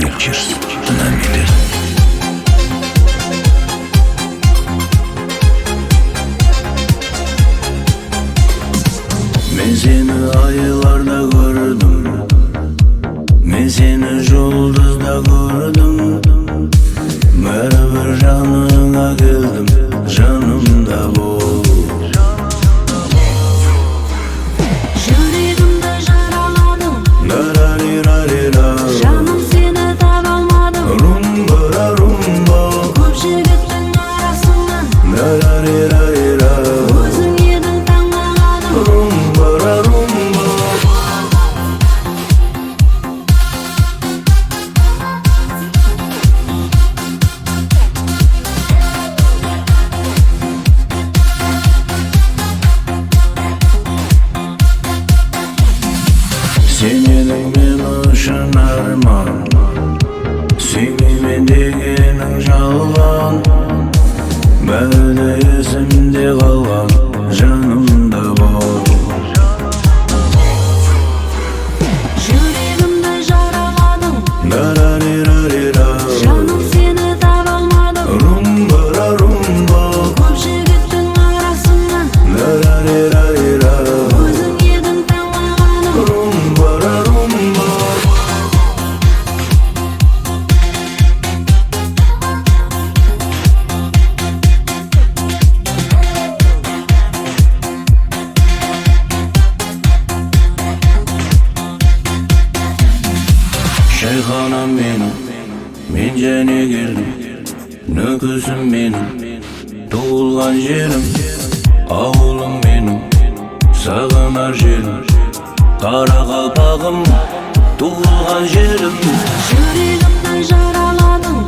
Pictures на миллион. Men seni aylarda gördüm, men seni жұлдызда gördüm. Beraber жаныңа келдім, жанымда бол. Жүрегімді жараладың, жаным сені таба алмадым. Румба, румба, Көп жігіттің арасынан өзің едің таңғаладым. румба, румба. Sen eдің мен үшін арман, сүймеймін дегенің жалған. Бәрі де есімде қалған, жанымда бол. Жүрегімді жараладың, жаным сені таба алмадым. Румба, румба, Көп жігіттің арасынан өзің едің таңғаладым. румба, румба. Шайханам менің, мен және келдім. Нөкісім менің, туылған жерім. Ауылым менің, сағынар жерім. Қара қалпағым, туылған жерім. Жүрегімді жараладың,